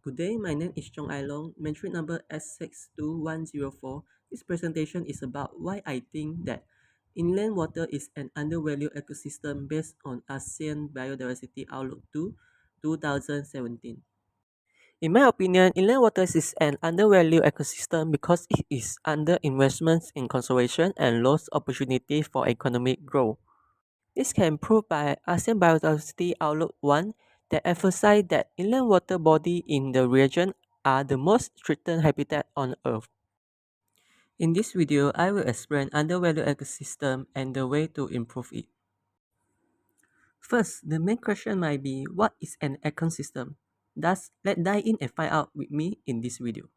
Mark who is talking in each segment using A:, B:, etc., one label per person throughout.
A: Good day, my name is Chong Ai Long, entry number S62104. This presentation is about why I think that inland water is an undervalued ecosystem based on ASEAN Biodiversity Outlook 2 2017. In my opinion, inland waters is an undervalued ecosystem because it is under investments in conservation and lost opportunity for economic growth. This can prove by ASEAN Biodiversity Outlook 1 that emphasize that inland water body in the region are the most threatened habitat on Earth. In this video, I will explain undervalued ecosystem and the way to improve it. First, the main question might be what is an ecosystem? Thus, let's dive in and find out with me in this video.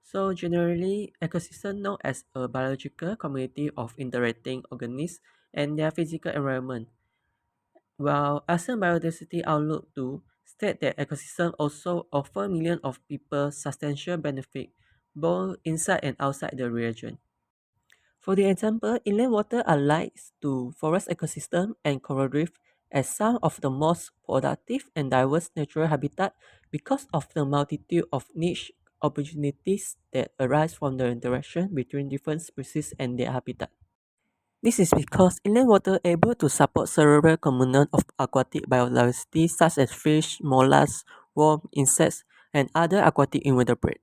A: So generally, ecosystem known as a biological community of interacting organisms and their physical environment. While ASEAN Biodiversity Outlook 2 state that ecosystem also offer millions of people substantial benefit both inside and outside the region. For the example, inland water are linked to forest ecosystem and coral reef as some of the most productive and diverse natural habitat because of the multitude of niche opportunities that arise from the interaction between different species and their habitat. This is because inland water able to support several components of aquatic biodiversity such as fish, mollusks, worms, insects, and other aquatic invertebrates.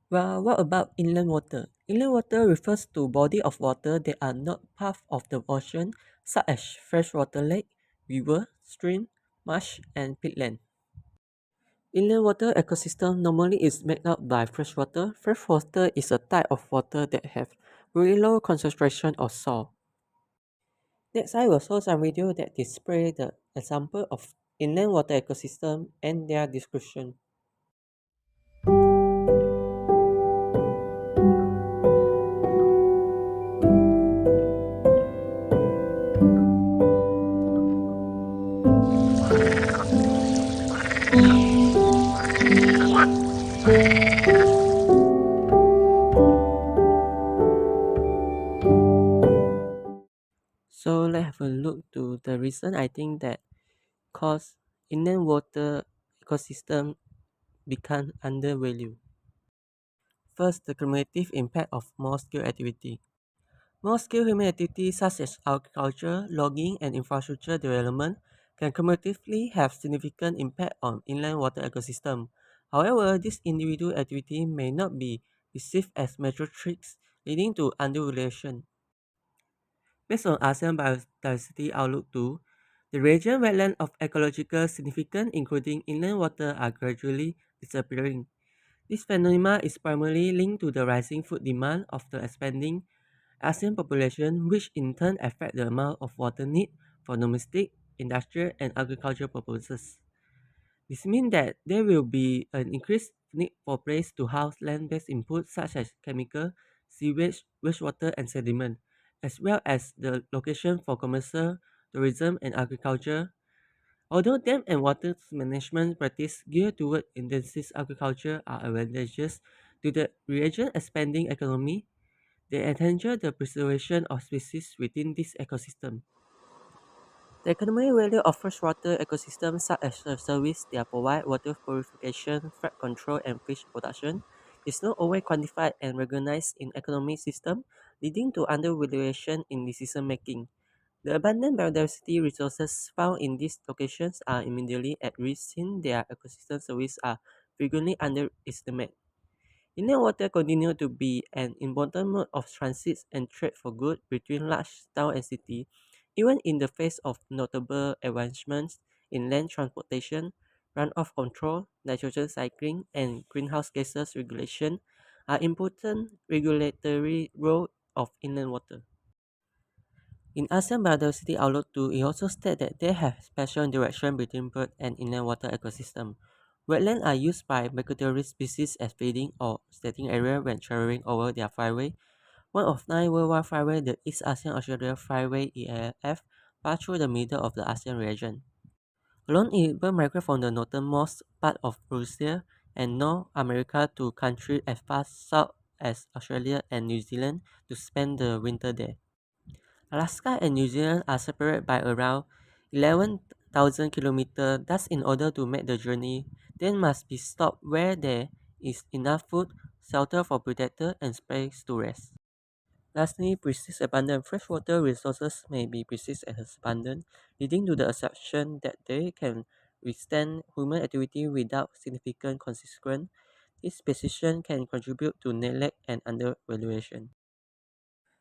A: Well, what about inland water? Inland water refers to body of water that are not part of the ocean, such as freshwater lake, river, stream, marsh, and peatland. Inland water ecosystem normally is made up by freshwater. Freshwater is a type of water that have very low concentration of salt. Next, I will show some video that display the example of inland water ecosystem and their description. So let's have a look to the reason I think that cause inland water ecosystem become undervalued. First, the cumulative impact of small-scale activity. Small-scale human activities such as agriculture, logging, and infrastructure development can cumulatively have significant impact on inland water ecosystem. However, this individual activity may not be perceived as major threats, leading to undervaluation. Based on ASEAN Biodiversity Outlook 2, the region wetland of ecological significance, including inland water, are gradually disappearing. This phenomenon is primarily linked to the rising food demand of the expanding ASEAN population, which in turn affect the amount of water need for domestic, industrial, and agricultural purposes. This means that there will be an increased need for place to house land-based inputs such as chemical, sewage, wastewater, and sediment, as well as the location for commercial, tourism, and agriculture. Although dam and water management practices geared toward intensive agriculture are advantageous to the region's expanding economy, they endanger the preservation of species within this ecosystem. The economic value of freshwater ecosystems such as the service they provide water purification, flood control, and fish production is not always quantified and recognized in economic system, leading to undervaluation in decision making. The abundant biodiversity resources found in these locations are immediately at risk since their ecosystem services are frequently underestimated. Inland water continue to be an important mode of transit and trade for goods between large towns and cities, even in the face of notable advancements in land transportation, runoff control, nitrogen cycling, and greenhouse gases regulation are important regulatory role of inland water. In ASEAN Biodiversity Outlook 2, it also states that they have special interaction between bird and inland water ecosystem. Wetlands are used by migratory species as feeding or staging area when traveling over their flyway. One of 9 worldwide flyway, the East Asian Australia Flyway EAF, pass through the middle of the ASEAN region. Alone it will migrate from the northernmost part of Russia and North America to countries as far south as Australia and New Zealand to spend the winter there. Alaska and New Zealand are separated by around thousand kilometers. Thus, in order to make the journey, they must be stopped where there is enough food, shelter for predator, and space to rest. Lastly, precise abundant freshwater resources may be precise as abundant, leading to the assumption that they can withstand human activity without significant consequence. This precision can contribute to neglect and undervaluation.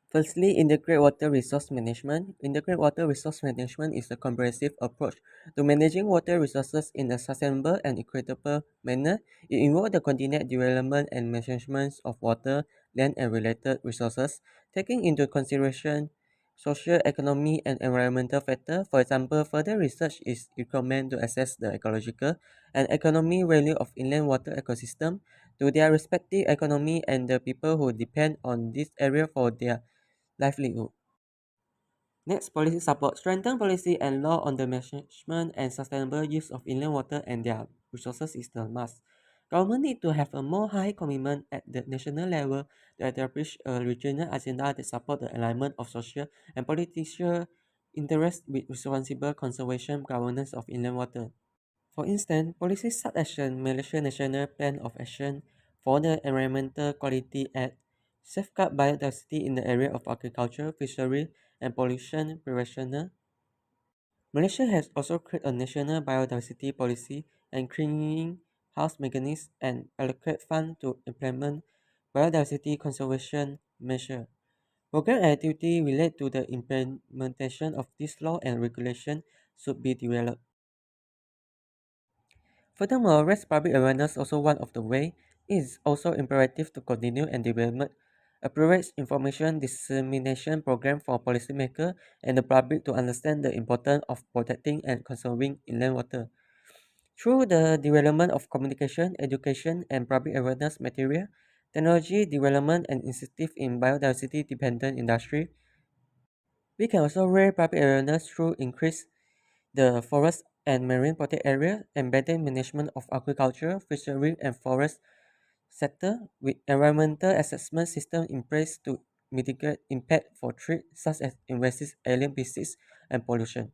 A: Firstly, integrate water resource management. Integrate water resource management is a comprehensive approach to managing water resources in a sustainable and equitable manner. It involves the continued development and management of water, land, and related resources, taking into consideration social, economic, and environmental factors. For example, further research is recommended to assess the ecological and economic value of inland water ecosystem to their respective economy and the people who depend on this area for their livelihood. Next, policy support. Strengthen policy and law on the management and sustainable use of inland water and their resources is the must. Government need to have a more high commitment at the national level to establish a regional agenda that support the alignment of social and political interests with responsible conservation governance of inland water. For instance, policies such as the Malaysia National Plan of Action for the Environmental Quality Act safeguard biodiversity in the area of agriculture, fishery, and pollution prevention. Malaysia has also created a national biodiversity policy and cleaning house mechanism and allocate funds to implement biodiversity conservation measures. Program and activity related to the implementation of this law and regulation should be developed. Furthermore, raise public awareness also one of the way. It is also imperative to continue and develop appropriate information dissemination program for policymakers and the public to understand the importance of protecting and conserving inland water. Through the development of communication, education, and public awareness material, technology development and initiative in biodiversity dependent industry, we can also raise public awareness through increased the forest and marine protected area, embedded management of agriculture, fishery, and forest sector with environmental assessment system in place to mitigate impact for threats such as invasive alien species and pollution.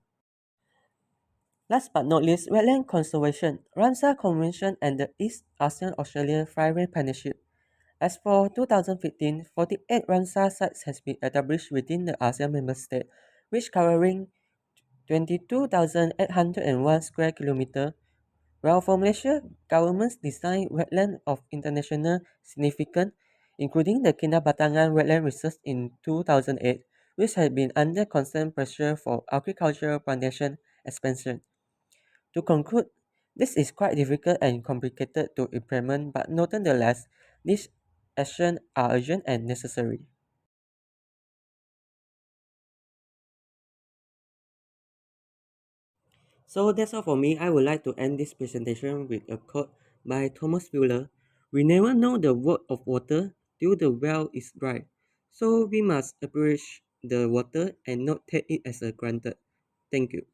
A: Last but not least, wetland conservation. Ramsar Convention and the East ASEAN Australia Freeway Partnership. As for 2015, 48 Ramsar sites has been established within the ASEAN member state, which covering 22,801 square kilometer. Well, for Malaysia, governments designed wetland of international significance, including the Kinabatangan wetland reserve in 2008, which had been under constant pressure for agricultural plantation expansion. To conclude, this is quite difficult and complicated to implement, but nonetheless, these actions are urgent and necessary. So that's all for me. I would like to end this presentation with a quote by Thomas Fuller. We never know the worth of water till the well is dry. So we must appreciate the water and not take it as a granted. Thank you.